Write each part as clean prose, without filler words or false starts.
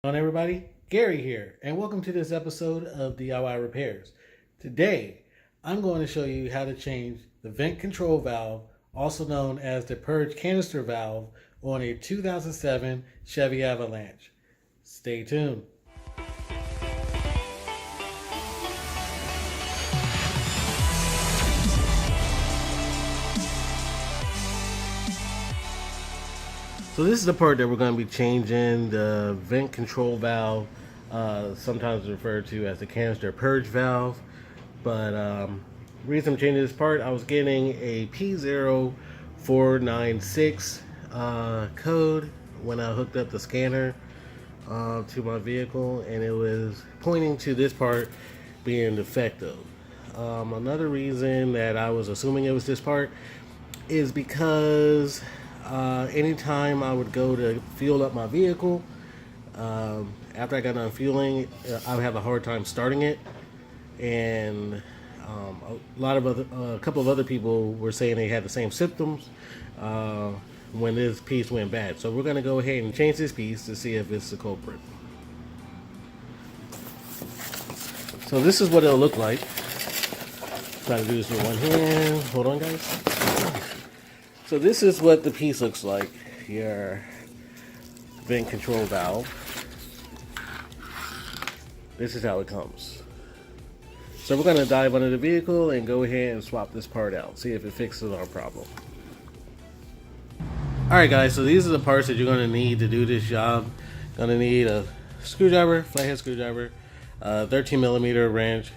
On everybody, Gary here, and welcome to this episode of DIY Repairs. Today, I'm going to show you how to change the vent control valve, also known as the purge canister valve, on a 2007 Chevy Avalanche. Stay tuned. So this is the part that we're going to be changing, the vent control valve, sometimes referred to as the canister purge valve. But the reason I'm changing this part, I was getting a P0496 code when I hooked up the scanner to my vehicle, and it was pointing to this part being defective. Another reason that I was assuming it was this part is because anytime I would go to fuel up my vehicle, after I got done fueling, I would have a hard time starting it. And a couple of other people were saying they had the same symptoms when this piece went bad. So we're going to go ahead and change this piece to see if it's the culprit. So this is what it'll look like. Try to do this with one hand. Hold on, guys. So this is what the piece looks like, your vent control valve. This is how it comes. So we're going to dive under the vehicle and go ahead and swap this part out, see if it fixes our problem. Alright guys, so these are the parts that you're going to need to do this job. Going to need a screwdriver, flathead screwdriver, 13mm wrench,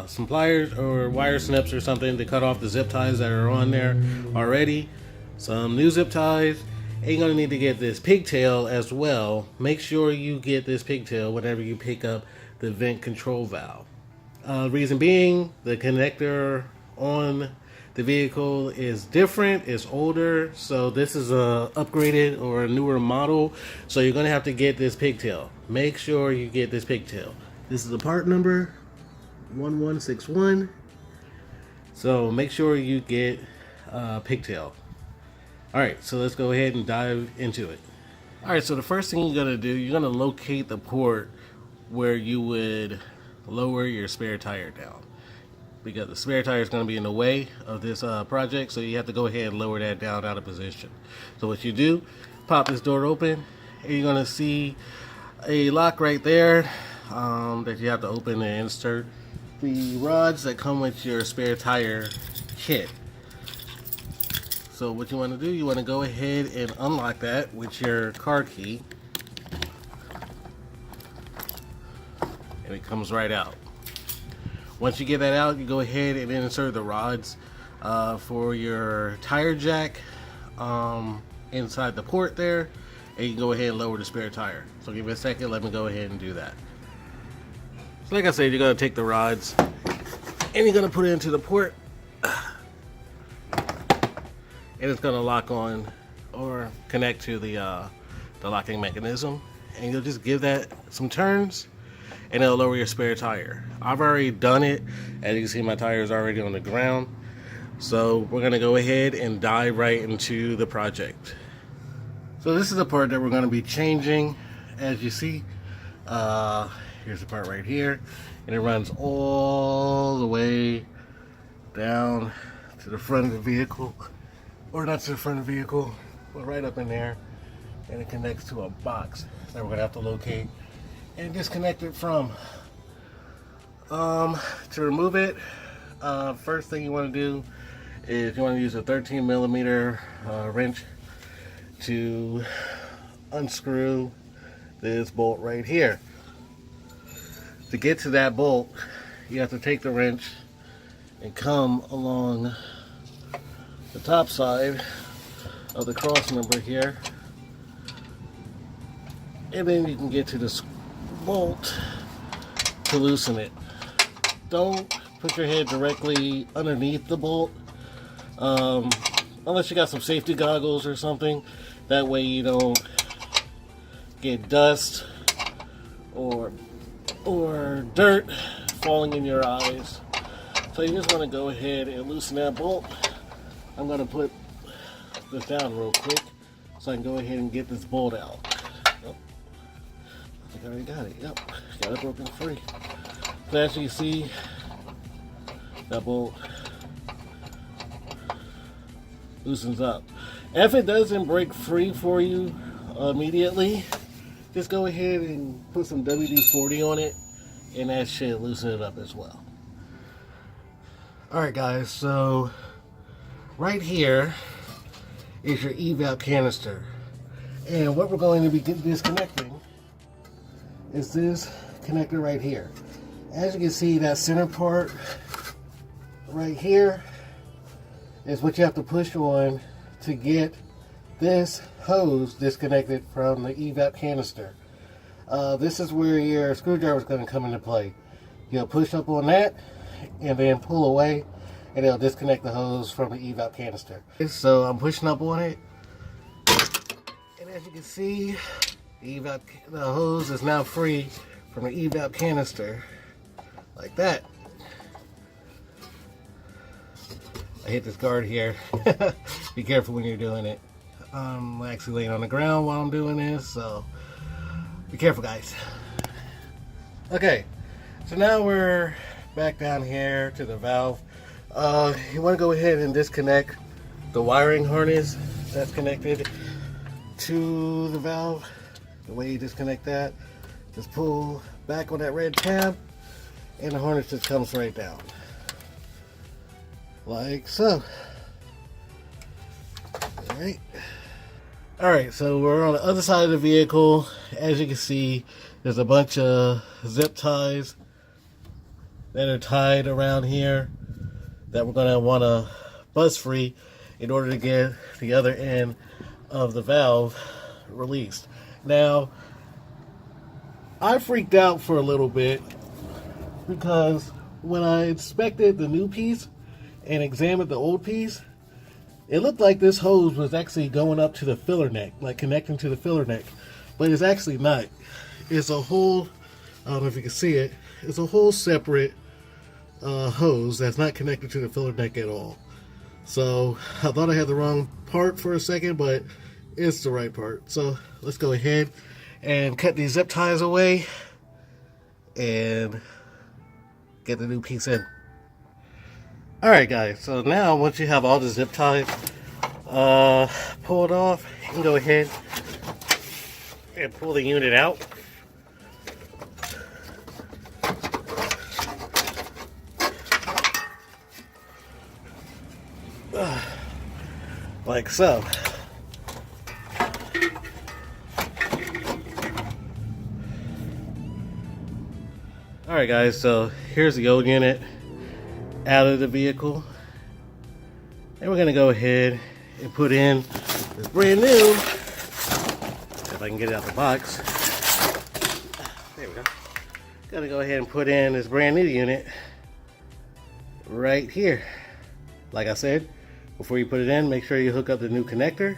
some pliers or wire snips or something to cut off the zip ties that are on there already, some new zip ties, and you're going to need to get this pigtail as well. Make sure you get this pigtail whenever you pick up the vent control valve. Reason being, the connector on the vehicle is different, it's older, so this is a upgraded or a newer model, so you're going to have to get this pigtail. Make sure you get this pigtail. This is the part number 1161. So make sure you get pigtail. Alright, so let's go ahead and dive into it. Alright, so the first thing you're going to do, you're going to locate the port where you would lower your spare tire down, because the spare tire is going to be in the way of this project, so you have to go ahead and lower that down out of position. So what you do, pop this door open, and you're going to see a lock right there that you have to open and insert the rods that come with your spare tire kit. So what you want to do, you want to go ahead and unlock that with your car key, and it comes right out. Once you get that out, you go ahead and insert the rods for your tire jack inside the port there, and you can go ahead and lower the spare tire. So give me a second, let me go ahead and do that. So like I said, you're going to take the rods and you're going to put it into the port, and it's going to lock on or connect to the locking mechanism, and you'll just give that some turns and it'll lower your spare tire. I've already done it. As you can see, my tire is already on the ground. So we're going to go ahead and dive right into the project. So this is the part that we're going to be changing. As you see, here's the part right here, and it runs all the way down to the front of the vehicle, or not to the front of the vehicle, but right up in there, and it connects to a box that we're going to have to locate and disconnect it from. To remove it, first thing you want to do is you want to use a 13mm wrench to unscrew this bolt right here. To get to that bolt, you have to take the wrench and come along the top side of the cross member here, and then you can get to this bolt to loosen it. Don't put your head directly underneath the bolt unless you got some safety goggles or something. That way you don't get dust or dirt falling in your eyes. So you just want to go ahead and loosen that bolt. I'm going to put this down real quick so I can go ahead and get this bolt out. Oh, I already got it. Yep, got it broken free. So as you see, that bolt loosens up. If it doesn't break free for you immediately, just go ahead and put some WD-40 on it, and that should loosen it up as well. Alright guys, so right here is your evap canister. And what we're going to be disconnecting is this connector right here. As you can see, that center part right here is what you have to push on to get this hose disconnected from the evap canister. This is where your screwdriver is going to come into play. You'll push up on that and then pull away, and it'll disconnect the hose from the evap canister. So I'm pushing up on it, and as you can see, the hose is now free from the evap canister, like that. I hit this guard here. Be careful when you're doing it. I'm actually laying on the ground while I'm doing this, so be careful, guys. Okay, so now we're back down here to the valve. You want to go ahead and disconnect the wiring harness that's connected to the valve. The way you disconnect that, just pull back on that red tab, and the harness just comes right down, like so. Alright, so we're on the other side of the vehicle. As you can see, there's a bunch of zip ties that are tied around here that we're going to want to buzz free in order to get the other end of the valve released. Now, I freaked out for a little bit because when I inspected the new piece and examined the old piece, it looked like this hose was actually going up to the filler neck, like connecting to the filler neck, but it's actually not. It's a whole, I don't know if you can see it, it's a whole separate hose that's not connected to the filler neck at all. So I thought I had the wrong part for a second, but it's the right part. So let's go ahead and cut these zip ties away and get the new piece in. Alright guys, so now once you have all the zip ties pulled off, you can go ahead and pull the unit out. Like so. Alright guys, so here's the old unit out of the vehicle, and we're gonna go ahead and put in this brand new, if I can get it out the box, there we go. Gonna go ahead and put in this brand new unit right here. Like I said, before you put it in, make sure you hook up the new connector,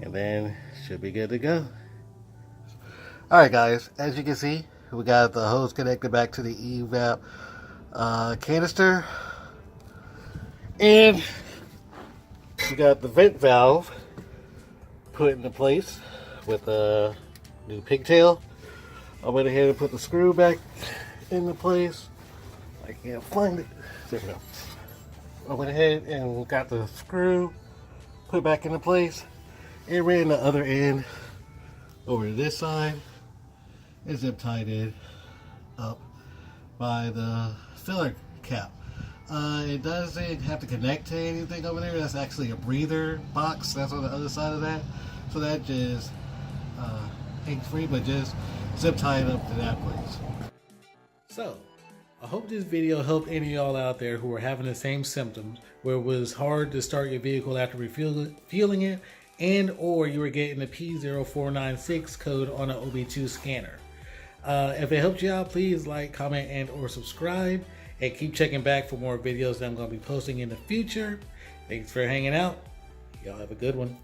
and then should be good to go. Alright guys, as you can see, we got the hose connected back to the evap canister, and we got the vent valve put into place with a new pigtail. I went ahead and put the screw back into place. I can't find it. There we go. I went ahead and got the screw put back into place and ran the other end over to this side and zip tied it up by the filler cap. It doesn't have to connect to anything over there. That's actually a breather box that's on the other side of that, so that just hangs free, but just zip tie it up to that place. So I hope this video helped any of y'all out there who are having the same symptoms, where it was hard to start your vehicle after refueling it, and or you were getting the P0496 code on an OB2 scanner. If it helped you out, please like, comment, and or subscribe, and keep checking back for more videos that I'm going to be posting in the future. Thanks for hanging out. Y'all have a good one.